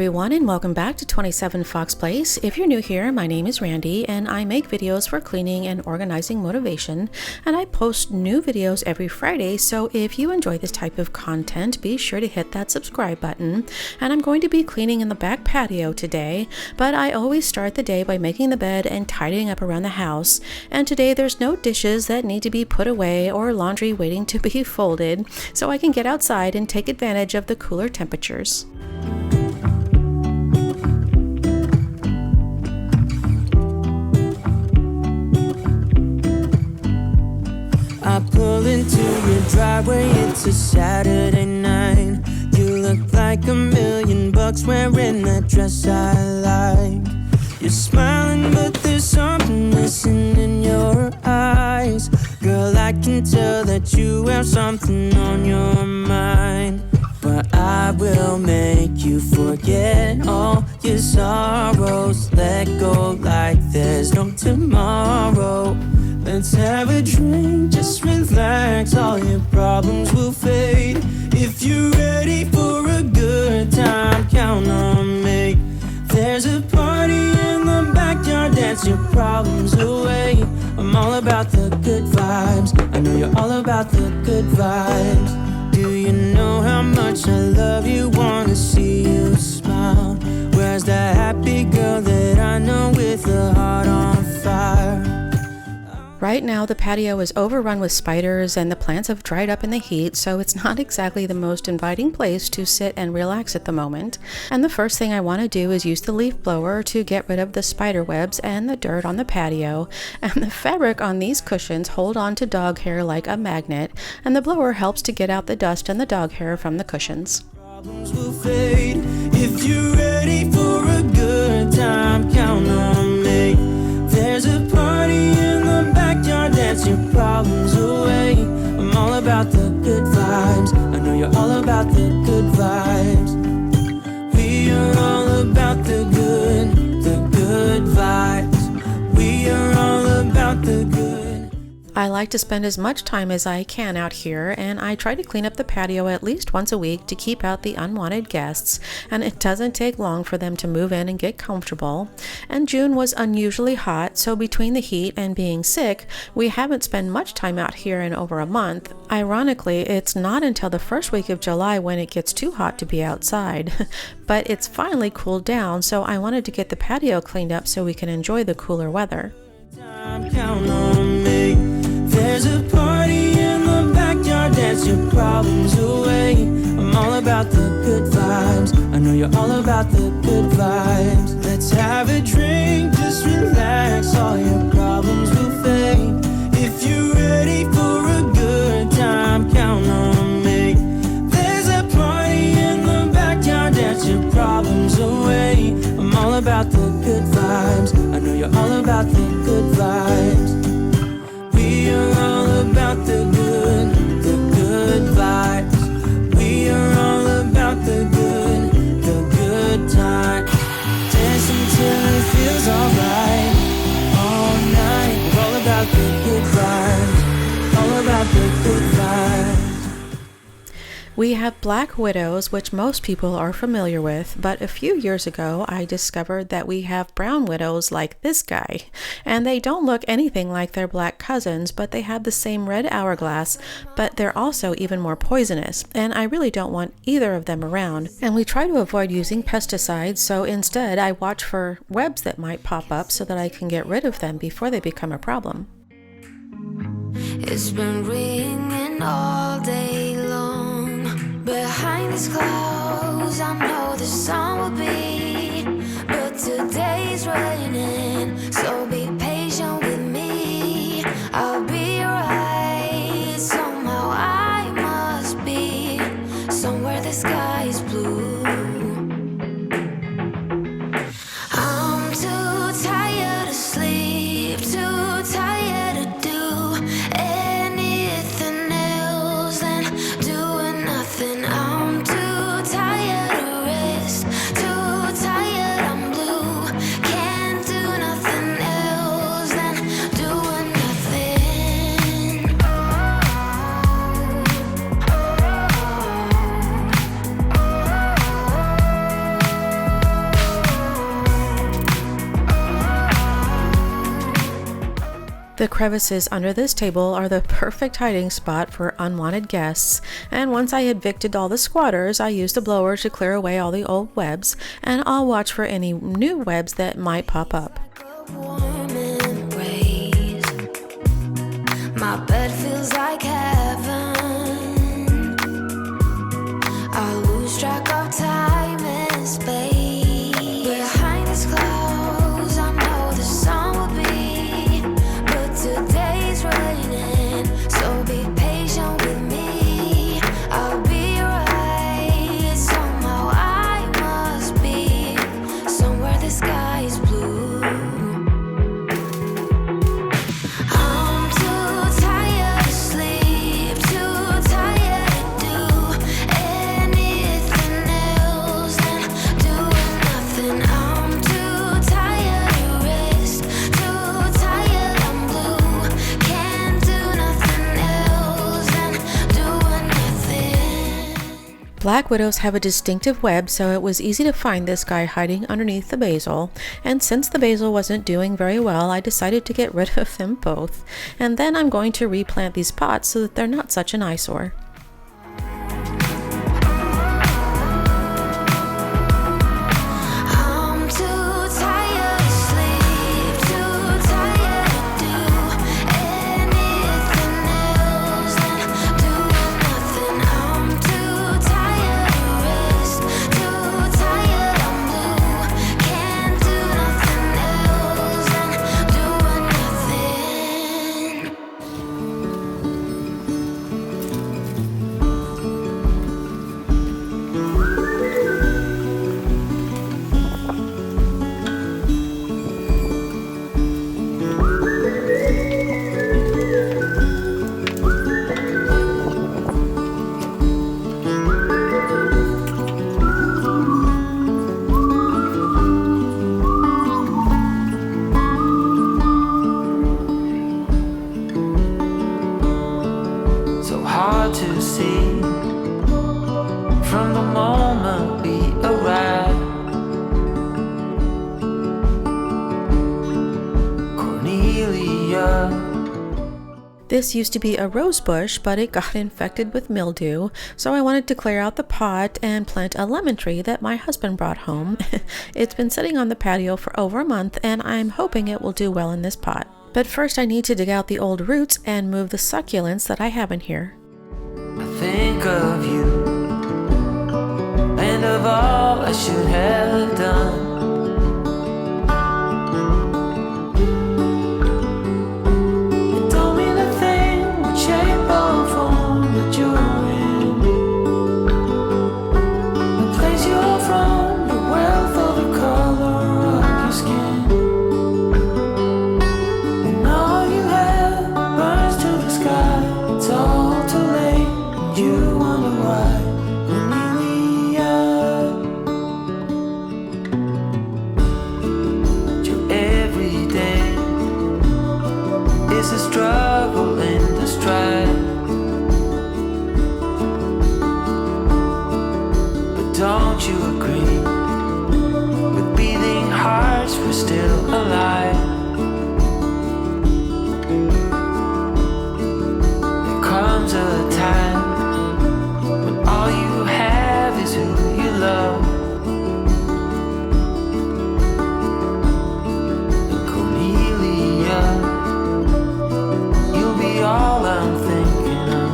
everyone, and welcome back to 27 Fox Place. If you're new here, my name is Randy and I make videos for cleaning and organizing motivation, and I post new videos every Friday, so if you enjoy this type of content, be sure to hit that subscribe button. And I'm going to be cleaning in the back patio today, but I always start the day by making the bed and tidying up around the house, and today there's no dishes that need to be put away or laundry waiting to be folded, so I can get outside and take advantage of the cooler temperatures. I pull into your driveway, it's a Saturday night. You look like $1,000,000 wearing that dress I like. You're smiling, but there's something missing in your eyes. Girl, I can tell that you have something on your mind. But I will make you forget all your sorrows. Let go like there's no tomorrow. Let's have a drink, just relax, all your problems will fade. If you're ready for a good time, count on me. There's a party in the backyard, dance your problems away. I'm all about the good vibes, I know you're all about the good vibes. Do you know how much I love you, wanna see you smile? Where's that happy girl that I know with a heart on fire? Right now, the patio is overrun with spiders and the plants have dried up in the heat, so it's not exactly the most inviting place to sit and relax at the moment. And the first thing I want to do is use the leaf blower to get rid of the spider webs and the dirt on the patio. And the fabric on these cushions hold on to dog hair like a magnet, and the blower helps to get out the dust and the dog hair from the cushions. Problems will fade. If you're ready for a good time, count on me. There's a party in the backyard, dance your problems away. I'm all about the good vibes, I know you're all about the good vibes. We are all about the good vibes. We are all about the good. I like to spend as much time as I can out here, and I try to clean up the patio at least once a week to keep out the unwanted guests, and it doesn't take long for them to move in and get comfortable. And June was unusually hot, so between the heat and being sick, we haven't spent much time out here in over a month. Ironically, it's not until the first week of July when it gets too hot to be outside. But it's finally cooled down, so I wanted to get the patio cleaned up so we can enjoy the cooler weather. Count on me. There's a party in the backyard, dance your problems away. I'm all about the good vibes, I know you're all about the good vibes. Let's have a drink, just relax, all your problems will fade. If you're ready for a good time, count on me. There's a party in the backyard, dance your problems away. I'm all about the good vibes, I know you're all about the good vibes. We are all about the good vibes. We are all about the good time. Dance until it feels alright. All night, we're all about the good vibes. All about the good vibes. We have black widows, which most people are familiar with, but a few years ago I discovered that we have brown widows like this guy. And they don't look anything like their black cousins, but they have the same red hourglass, but they're also even more poisonous, and I really don't want either of them around. And we try to avoid using pesticides, so instead I watch for webs that might pop up so that I can get rid of them before they become a problem. It's been ringing all day long. Behind these clouds, I know the sun will be, but today's raining, so be patient with me. I'll be right, somehow I must be somewhere the sky is blue. I'm too tired to sleep, too tired to do anything else than doing nothing. I'm too tired to rest, too The crevices under this table are the perfect hiding spot for unwanted guests, and once I evicted all the squatters, I used a blower to clear away all the old webs, and I'll watch for any new webs that might pop up. Warm embrace. My bed feels like heaven. I lose track of time and space. Behind these clouds, I know the sun will be, but today's raining, so be patient with me. I'll be right. Somehow I must be somewhere the sky is blue. I'm too tired to sleep, too tired to do anything else than doing nothing. I'm too tired to rest, too tired, I'm blue. Can't do nothing else than doing nothing. Black widows have a distinctive web, so it was easy to find this guy hiding underneath the basil, and since the basil wasn't doing very well, I decided to get rid of them both. And then I'm going to replant these pots so that they're not such an eyesore. I'm too tired to sleep, too tired to do anything else than doing nothing. I'm too tired to rest, too tired, I'm blue. Can't do nothing else than doing nothing. So hard to see from the moment we arrive. Cornelia. This used to be a rose bush, but it got infected with mildew, so I wanted to clear out the pot and plant a lemon tree that my husband brought home. It's been sitting on the patio for over a month, and I'm hoping it will do well in this pot. But first I need to dig out the old roots and move the succulents that I have in here. I think of you and of all I should have done. It don't mean a thing what shape or form that you're in, the place you're from, the wealth or the color of your skin. And all you have burns to the sky. It's all too late, and you wonder why. Cornelia, your everyday is a struggle and a strife. But don't you agree? With beating hearts, we're still alive. There comes a time when all you have is who you love. And Cornelia, you'll be all I'm thinking of.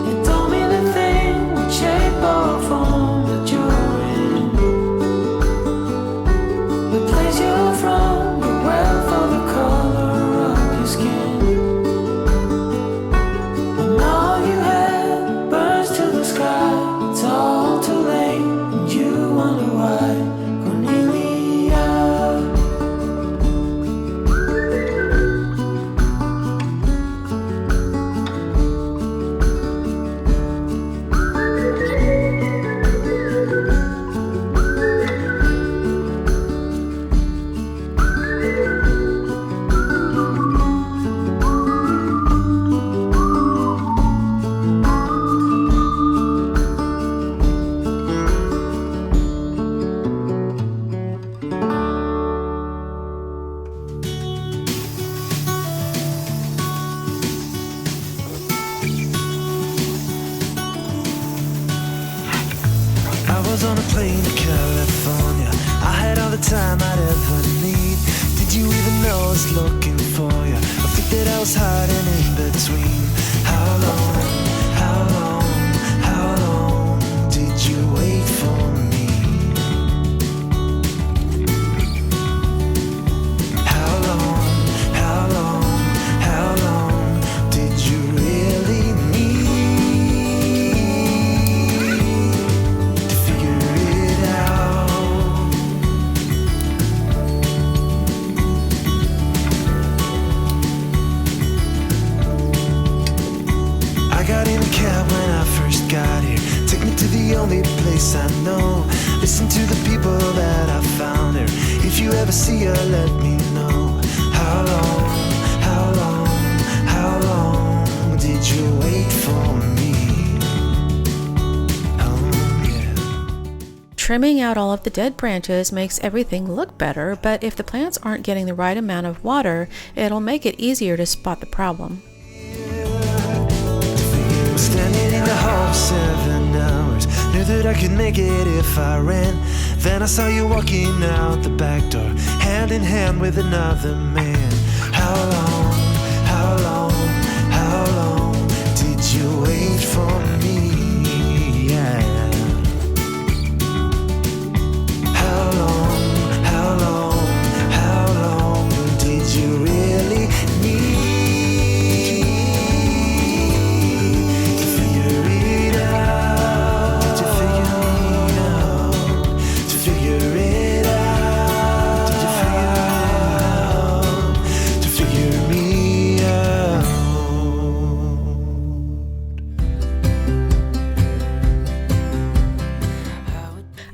It don't mean a thing what shape or form was on a plane to California. I had all the time I'd ever need. Did you even know I was looking for you? I think that I was hiding in between. How long, how long, how long did you wait for me? How long, how long, how long did you really need to figure it out? I got in a cab when I first got here. Took me to the only place I know. Listen to the people that I found there. If you ever see her, let me know. How long, how long, how long did you wait for me? Oh, yeah. Trimming out all of the dead branches makes everything look better, but if the plants aren't getting the right amount of water, it'll make it easier to spot the problem. Standing in the hall for 7 hours. Knew that I could make it if I ran. Then I saw you walking out the back door, hand in hand with another man. How long, how long, how long did you wait for me? Yeah. How long, how long, how long did you really need?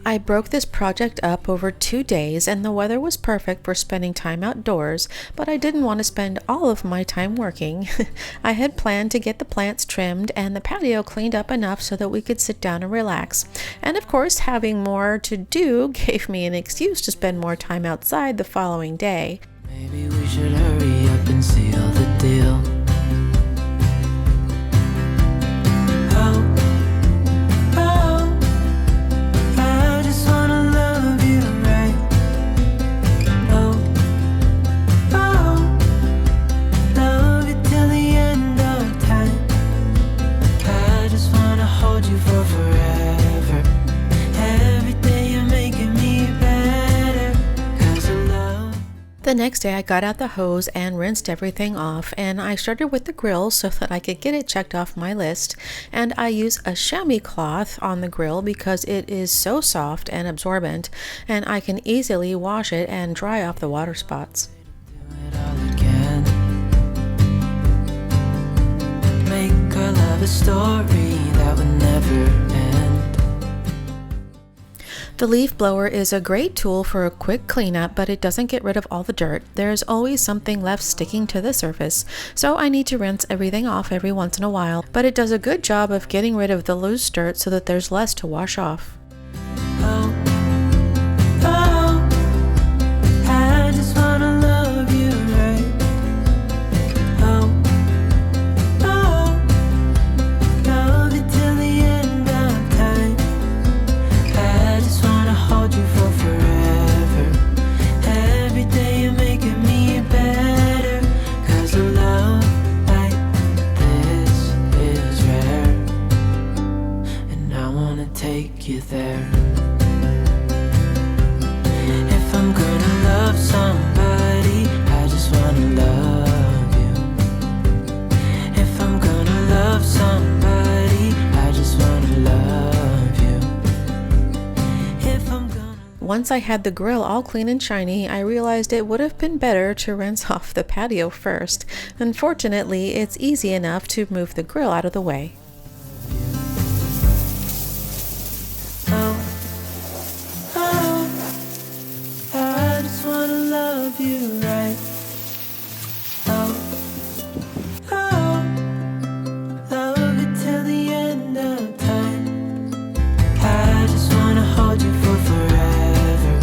I broke this project up over 2 days, and the weather was perfect for spending time outdoors, but I didn't want to spend all of my time working. I had planned to get the plants trimmed and the patio cleaned up enough so that we could sit down and relax. And of course, having more to do gave me an excuse to spend more time outside the following day. Maybe we should hurry up and seal the deal. The next day I got out the hose and rinsed everything off, and I started with the grill so that I could get it checked off my list. And I use a chamois cloth on the grill because it is so soft and absorbent, and I can easily wash it and dry off the water spots. Make our love a story that would never end. The leaf blower is a great tool for a quick cleanup, but it doesn't get rid of all the dirt. There's always something left sticking to the surface, so I need to rinse everything off every once in a while, but it does a good job of getting rid of the loose dirt so that there's less to wash off. I just wanna love you right. Love you till the end of time. I just wanna hold you for forever. Every day you're making me better. 'Cause a love like this is rare, and I wanna take you there. If I'm gonna love somebody, I just wanna love you. If I'm gonna love somebody, I just wanna love you. If I'm gonna... Once I had the grill all clean and shiny, I realized it would have been better to rinse off the patio first. Unfortunately, it's easy enough to move the grill out of the way. I just wanna love you right. Love you till the end of time. I just wanna hold you for forever.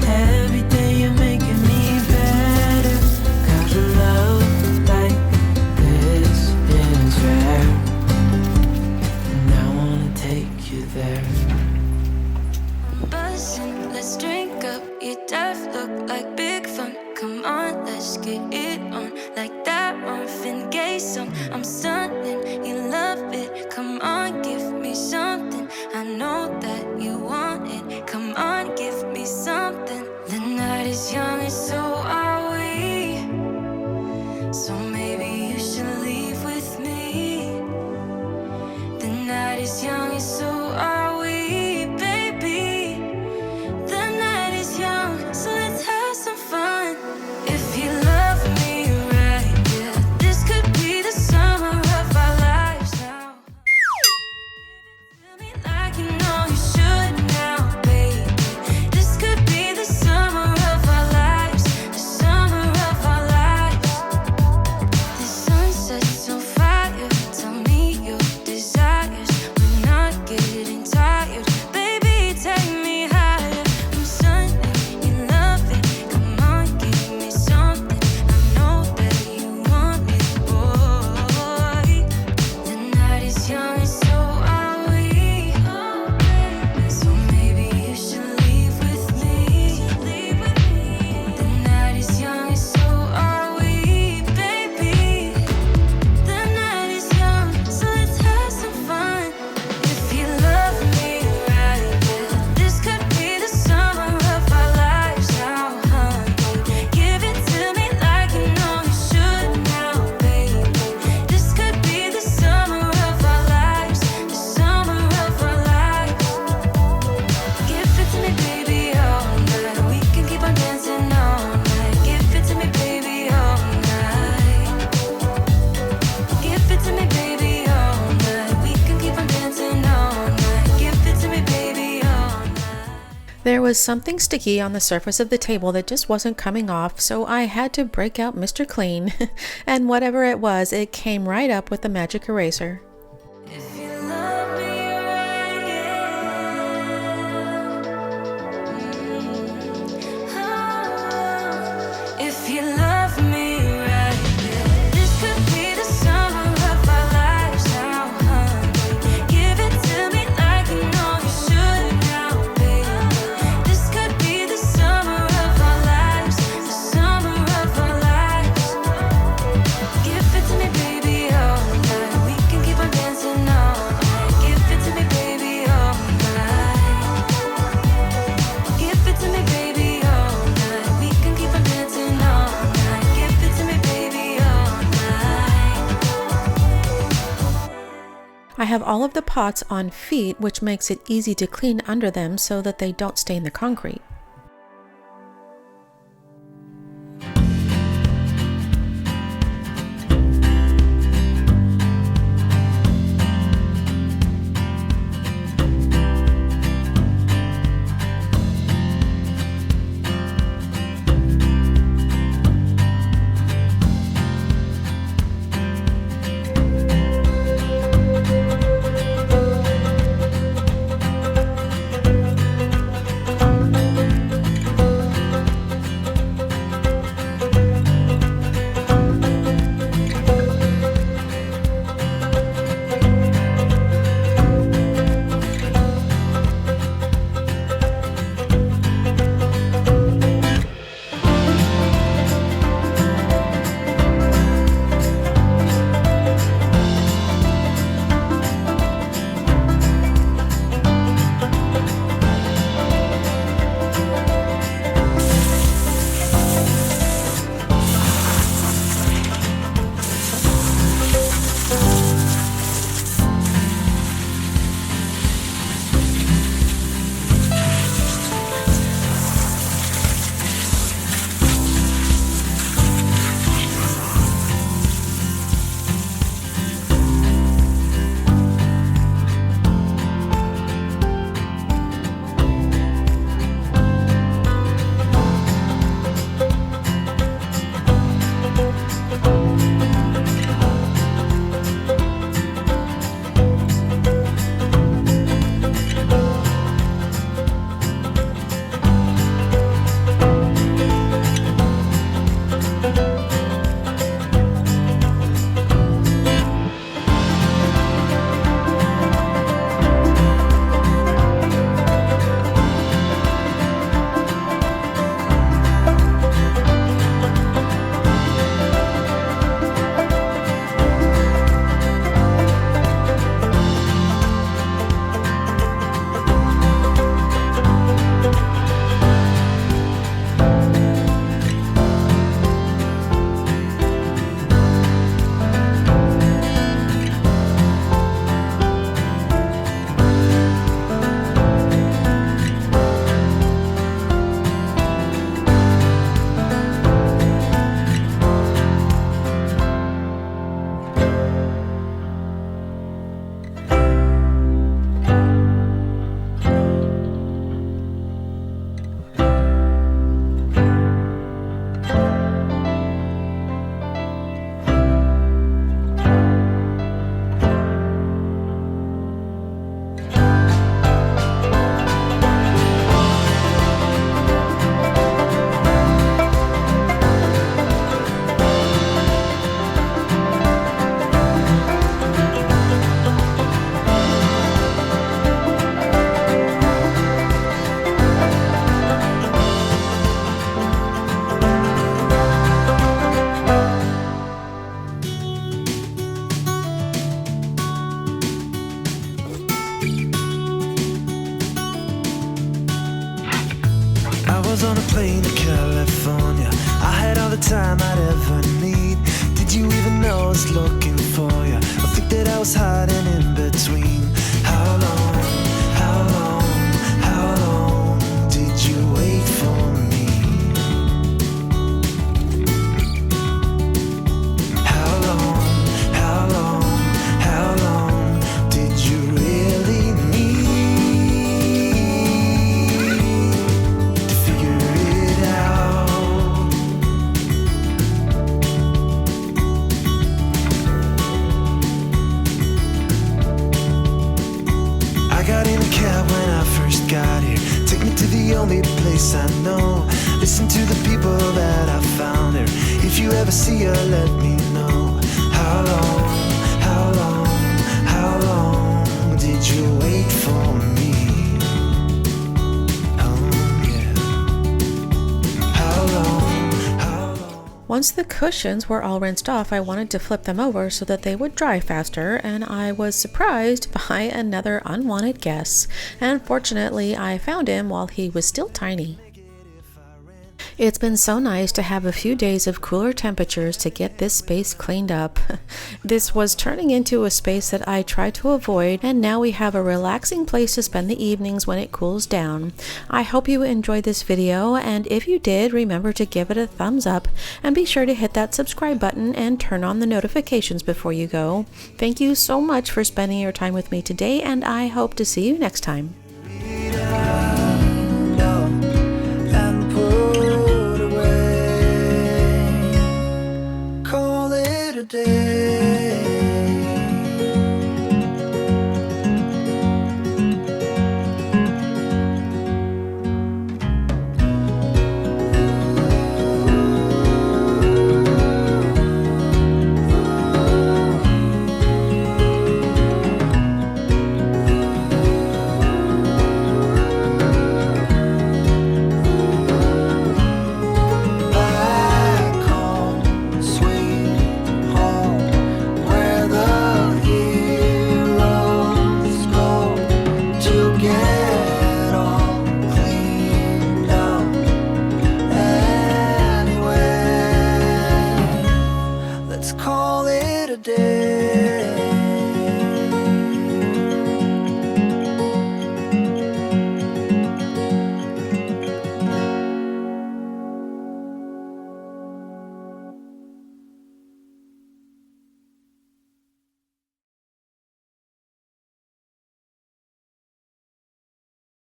Every day you're making me better. 'Cause a love like this is rare, and I wanna take you there. some. I'm stunning, you love it. Come on, give me something. I know that you want it. Come on, give me something. The night is young and so are we. So maybe you should leave with me. The night is young and so are we, baby. The night is young, so let's have some fun. If you love me right, yeah, this could be the summer of our lives now. Feel me like you know you should now, baby. This could be the summer of our lives, the summer of our lives. The sun sets on fire, tell me your desires. We're not getting tired, baby, take me higher. I'm sunny, you love it. Come on, give me something. I know that you want it, boy. The night is young and so are we. So maybe you should leave with me. The night is young and so are we, baby. The night is young, so let's have some fun. If you love me right, yeah, this could be the summer of our lives now, honey. Give it to me like you know you should now, baby. This could be the summer of our lives, the summer of our lives. Give it to me, baby, all night. We can keep on dancing all night. Give it to me, baby, all night. Give it to me, baby, all night. We can keep on dancing all night. Give it to me, baby, all night. There was something sticky on the surface of the table that just wasn't coming off, so I had to break out Mr. Clean. And whatever it was, it came right up with the magic eraser. If you love me right, yeah. Oh, if you love me right, yeah. This could be the summer of our lives now, honey. Give it to me like you know you should now, baby. This could be the summer of our lives, the summer of our lives. Give it to me, baby, all night. We can keep on dancing all night. Give it to me, baby, all night. Give it to me, baby, all night. We can keep on dancing all night. Give it to me, baby, all night. I have all of the pots on feet, which makes it easy to clean under them so that they don't stain the concrete. was on a plane to California. I had all the time I'd ever need. Did you even know I was looking for you? I think that I was hiding in between. How long, how long, how long did you wait for me? How long, how long, how long did you really need to figure it out? I got in a cab when I first got here. Take me to the only place I know. Listen to the people that I found there. If you ever see her, let me know. How long, how long, how long did you wait for me? Oh yeah. How long, how long? Once the cushions were all rinsed off, I wanted to flip them over so that they would dry faster, and I was surprised by another unwanted guest. And fortunately, I found him while he was still tiny. It's been so nice to have a few days of cooler temperatures to get this space cleaned up. This was turning into a space that I tried to avoid, and now we have a relaxing place to spend the evenings when it cools down. I hope you enjoyed this video, and if you did, remember to give it a thumbs up and be sure to hit that subscribe button and turn on the notifications before you go. Thank you so much for spending your time with me today, and I hope to see you next time.